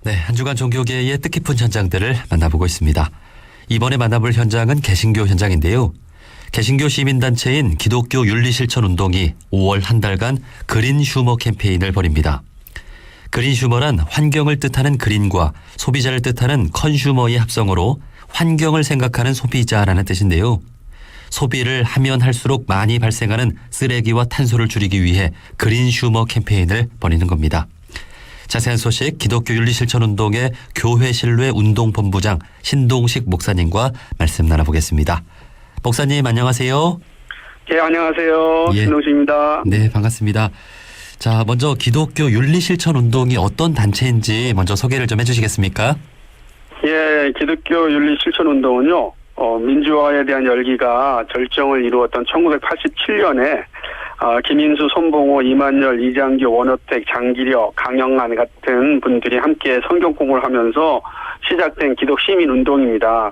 네, 한 주간 종교계의 뜻깊은 현장들을 만나보고 있습니다. 이번에 만나볼 현장은 개신교 현장인데요. 개신교 시민단체인 기독교 윤리실천운동이 5월 한 달간 그린 휴머 캠페인을 벌입니다. 그린 휴머란 환경을 뜻하는 그린과 소비자를 뜻하는 컨슈머의 합성어로 환경을 생각하는 소비자라는 뜻인데요. 소비를 하면 할수록 많이 발생하는 쓰레기와 탄소를 줄이기 위해 그린 휴머 캠페인을 벌이는 겁니다. 자세한 소식 기독교 윤리실천운동의 교회신뢰 운동본부장 신동식 목사님과 말씀 나눠보겠습니다. 목사님 안녕하세요. 네, 안녕하세요. 예. 신동식입니다. 네, 반갑습니다. 자, 먼저 기독교 윤리실천운동이 어떤 단체인지 먼저 소개를 좀 해주시겠습니까? 예, 기독교 윤리실천운동은요. 민주화에 대한 열기가 절정을 이루었던 1987년에 김인수, 손봉호, 이만열, 이장교, 원어택, 장기려, 강영란 같은 분들이 함께 성경 공부를 하면서 시작된 기독 시민운동입니다.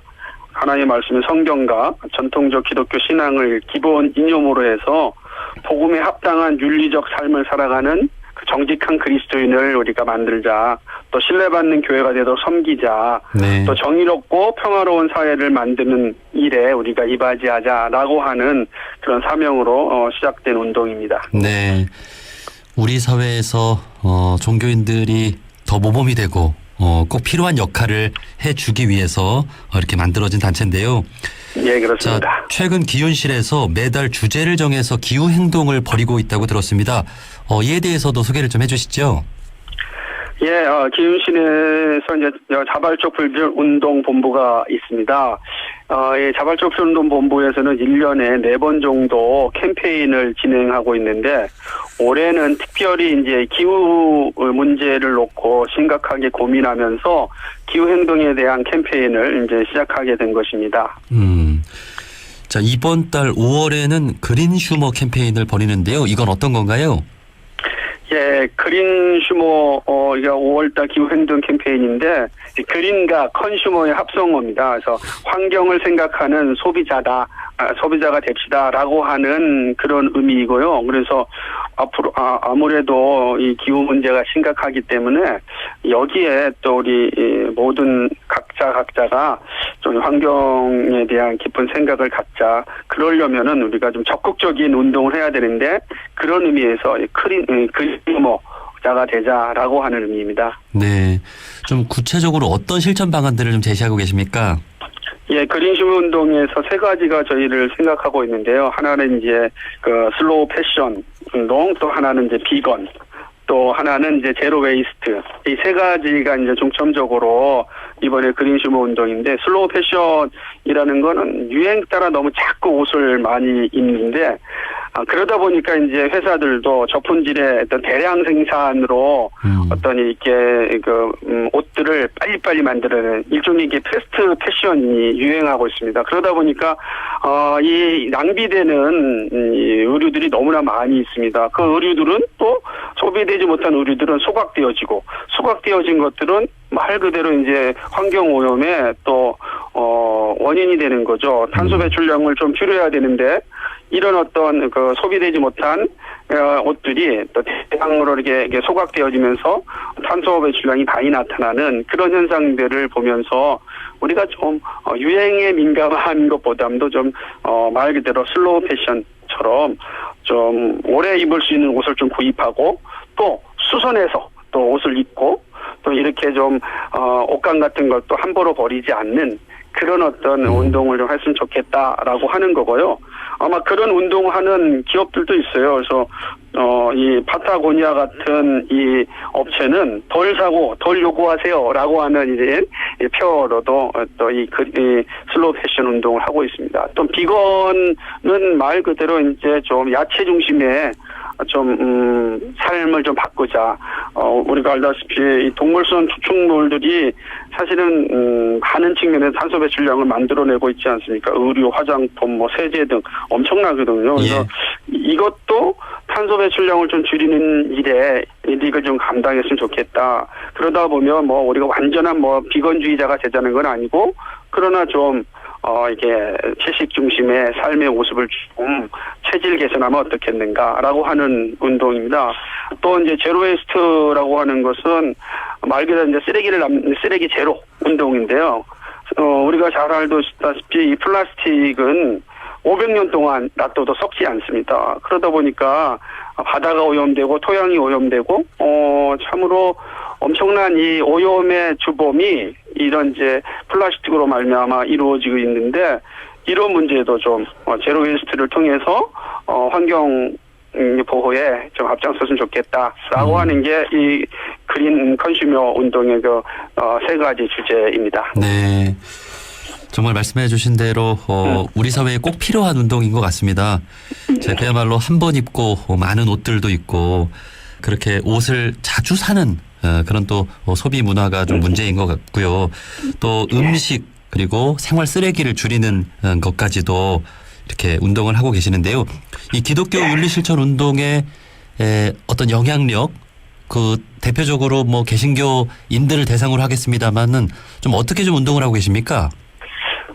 하나님의 말씀은 성경과 전통적 기독교 신앙을 기본 이념으로 해서 복음에 합당한 윤리적 삶을 살아가는 그 정직한 그리스도인을 우리가 만들자. 또 신뢰받는 교회가 되도록 섬기자. 네. 또 정의롭고 평화로운 사회를 만드는 일에 우리가 이바지하자라고 하는 그런 사명으로 시작된 운동입니다. 네, 우리 사회에서 종교인들이 더 모범이 되고 꼭 필요한 역할을 해주기 위해서 이렇게 만들어진 단체인데요. 예, 그렇습니다. 자, 최근 기윤실에서 매달 주제를 정해서 기후 행동을 벌이고 있다고 들었습니다. 이에 대해서도 소개를 좀 해주시죠. 예, 기윤실에서 이제 자발적 불변 운동 본부가 있습니다. 이 자발적 불변 운동 본부에서는 1년에 4번 정도 캠페인을 진행하고 있는데 올해는 특별히 이제 기후 문제를 놓고 심각하게 고민하면서 기후 행동에 대한 캠페인을 이제 시작하게 된 것입니다. 자, 이번 달 5월에는 그린 휴머 캠페인을 벌이는데요. 이건 어떤 건가요? 예, 그린 휴머, 이게 5월달 기후행동 캠페인인데, 그린과 컨슈머의 합성어입니다. 그래서 환경을 생각하는 소비자가 됩시다라고 하는 그런 의미이고요. 그래서 앞으로, 아무래도 이 기후 문제가 심각하기 때문에 여기에 또 우리 모든 각자가 좀 환경에 대한 깊은 생각을 갖자. 그러려면은 우리가 좀 적극적인 운동을 해야 되는데 그런 의미에서 그린 휴머자가 되자라고 하는 의미입니다. 네, 좀 구체적으로 어떤 실천 방안들을 좀 제시하고 계십니까? 예, 그린 휴머 운동에서 3가지가 저희를 생각하고 있는데요. 하나는 이제 그 슬로우 패션 운동, 또 하나는 이제 비건, 또 하나는 이제 제로 웨이스트. 이 3가지가 이제 중점적으로 이번에 그린 휴머 운동인데, 슬로우 패션이라는 거는 유행 따라 너무 자꾸 옷을 많이 입는데, 그러다 보니까 이제 회사들도 저품질의 어떤 대량 생산으로 어떤 이렇게 옷들을 빨리빨리 만들어내는 일종의 이게 패스트 패션이 유행하고 있습니다. 그러다 보니까 이 낭비되는 이 의류들이 너무나 많이 있습니다. 그 의류들은 또 소비되지 못한 의류들은 소각되어진 것들은 말 그대로 이제 환경 오염에 또 원인이 되는 거죠. 탄소 배출량을 좀 줄여야 되는데 이런 어떤 그 소비되지 못한 옷들이 또 대량으로 이렇게 소각되어지면서 탄소 배출량이 많이 나타나는 그런 현상들을 보면서 우리가 좀 유행에 민감한 것보다도 좀 말 그대로 슬로우 패션처럼 좀 오래 입을 수 있는 옷을 좀 구입하고 또 수선해서 또 옷을 입고 또 이렇게 좀 옷감 같은 것도 함부로 버리지 않는 그런 어떤 운동을 좀 했으면 좋겠다라고 하는 거고요. 아마 그런 운동하는 기업들도 있어요. 그래서 이 파타고니아 같은 이 업체는 덜 사고 덜 요구하세요라고 하는 이제 표어로도 또 이 슬로우 패션 운동을 하고 있습니다. 또 비건은 말 그대로 이제 좀 야채 중심의 좀 삶을 좀 바꾸자. 우리가 알다시피 이 동물성 추축물들이 사실은 많은 측면에서 탄소 배출량을 만들어내고 있지 않습니까? 의류, 화장품, 세제 등 엄청나거든요. 그래서 이것도 탄소 배출량을 좀 줄이는 일에 이익을 좀 감당했으면 좋겠다. 그러다 보면 우리가 완전한 비건주의자가 되자는 건 아니고 그러나 좀 이게 채식 중심의 삶의 모습을 좀 체질 개선하면 어떻겠는가라고 하는 운동입니다. 또 이제 제로 웨이스트라고 하는 것은 말 그대로 이제 쓰레기 제로 운동인데요. 우리가 잘 알다시피 이 플라스틱은 500년 동안 놔둬도 썩지 않습니다. 그러다 보니까 바다가 오염되고 토양이 오염되고 참으로 엄청난 이 오염의 주범이 이런 이제 플라스틱으로 말미암아 이루어지고 있는데 이런 문제도 좀 제로 웨이스트를 통해서 환경 보호에 좀 앞장섰으면 좋겠다라고 하는 게 이 그린 컨슈머 운동의 그 세 가지 주제입니다. 네. 정말 말씀해 주신 대로 우리 사회에 꼭 필요한 운동인 것 같습니다. 그야말로 한 번 입고 많은 옷들도 있고 그렇게 옷을 자주 사는 그런 또 소비 문화가 좀 문제인 것 같고요. 또 음식 그리고 생활 쓰레기를 줄이는 것까지도 이렇게 운동을 하고 계시는데요. 이 기독교 윤리 실천 운동의 어떤 영향력 그 대표적으로 뭐 개신교인들을 대상으로 하겠습니다만은 좀 어떻게 좀 운동을 하고 계십니까?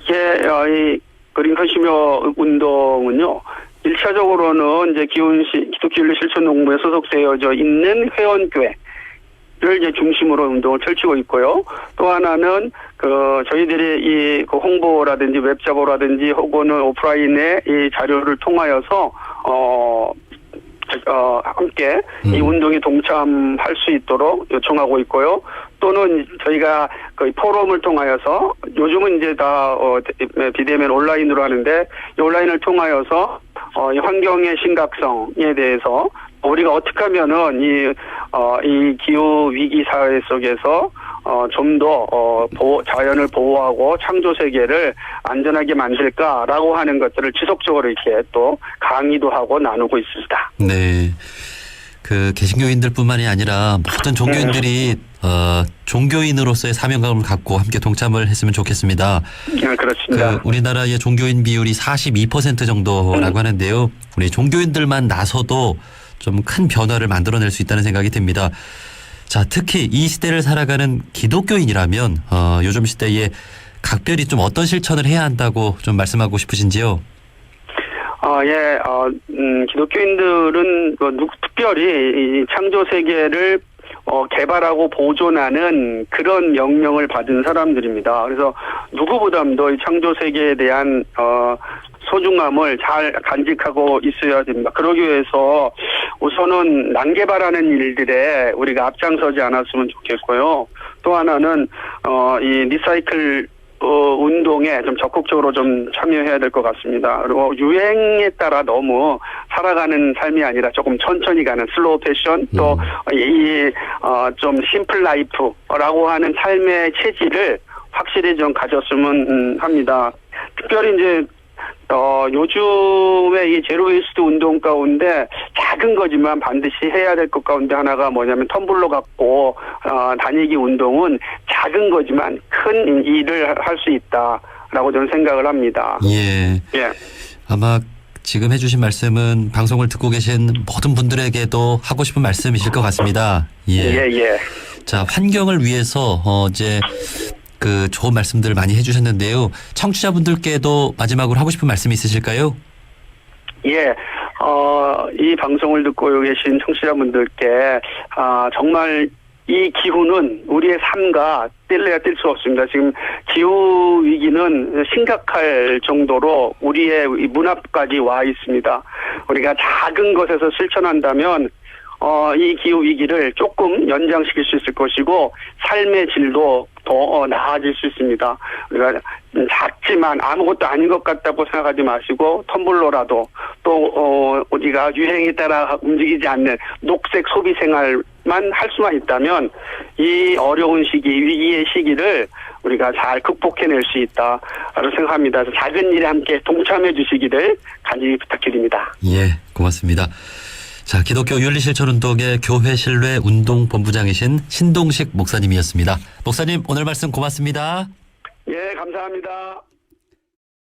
예, 이 그린 컨슈머 운동은요. 1차적으로는 이제 기독교 윤리 실천 농부에 소속되어져 있는 회원교회를 이제 중심으로 운동을 펼치고 있고요. 또 하나는 저희들이 그 홍보라든지 웹자보라든지 혹은 오프라인의 이 자료를 통하여서 함께 이 운동에 동참할 수 있도록 요청하고 있고요. 또는 저희가 그 포럼을 통하여서 요즘은 이제 다 비대면 온라인으로 하는데 이 온라인을 통하여서 이 환경의 심각성에 대해서 우리가 어떻게 하면은 이 기후 위기 사회 속에서 좀 더 자연을 보호하고 창조 세계를 안전하게 만들까라고 하는 것들을 지속적으로 이렇게 또 강의도 하고 나누고 있습니다. 네. 그 개신교인들뿐만이 아니라 모든 종교인들이 종교인으로서의 사명감을 갖고 함께 동참을 했으면 좋겠습니다. 네, 그렇습니다. 우리나라의 종교인 비율이 42% 정도라고 하는데요. 우리 종교인들만 나서도 좀 큰 변화를 만들어낼 수 있다는 생각이 듭니다. 자, 특히 이 시대를 살아가는 기독교인이라면 요즘 시대에 각별히 좀 어떤 실천을 해야 한다고 좀 말씀하고 싶으신지요? 기독교인들은 특별히 이 창조 세계를 개발하고 보존하는 그런 명령을 받은 사람들입니다. 그래서 누구보다도 이 창조 세계에 대한 소중함을 잘 간직하고 있어야 됩니다. 그러기 위해서 우선은 난개발하는 일들에 우리가 앞장서지 않았으면 좋겠고요. 또 하나는 이 리사이클 운동에 좀 적극적으로 좀 참여해야 될 것 같습니다. 그리고 유행에 따라 너무 살아가는 삶이 아니라 조금 천천히 가는 슬로우 패션 또 좀 심플 라이프라고 하는 삶의 체질을 확실히 좀 가졌으면 합니다. 특별히 이제 요즘에 이 제로 웨이스트 운동 가운데 작은 거지만 반드시 해야 될 것 가운데 하나가 뭐냐면 텀블러 갖고 다니기 운동은 작은 거지만 큰 일을 할 수 있다라고 저는 생각을 합니다. 예. 아마 지금 해주신 말씀은 방송을 듣고 계신 모든 분들에게도 하고 싶은 말씀이실 것 같습니다. 예. 자, 환경을 위해서 이제 그 좋은 말씀들을 많이 해주셨는데요. 청취자분들께도 마지막으로 하고 싶은 말씀이 있으실까요? 예, 이 방송을 듣고 계신 청취자분들께 정말 이 기후는 우리의 삶과 뗄래야 뗄 수 없습니다. 지금 기후 위기는 심각할 정도로 우리의 문 앞까지 와 있습니다. 우리가 작은 것에서 실천한다면 이 기후 위기를 조금 연장시킬 수 있을 것이고 삶의 질도 더 나아질 수 있습니다. 우리가 작지만 아무것도 아닌 것 같다고 생각하지 마시고 텀블러라도 또 우리가 유행에 따라 움직이지 않는 녹색 소비 생활만 할 수만 있다면 이 어려운 시기, 위기의 시기를 우리가 잘 극복해낼 수 있다라고 생각합니다. 그래서 작은 일에 함께 동참해 주시기를 간절히 부탁드립니다. 예, 고맙습니다. 자, 기독교 윤리실천운동의 교회 신뢰 운동본부장이신 신동식 목사님이었습니다. 목사님, 오늘 말씀 고맙습니다. 예, 감사합니다.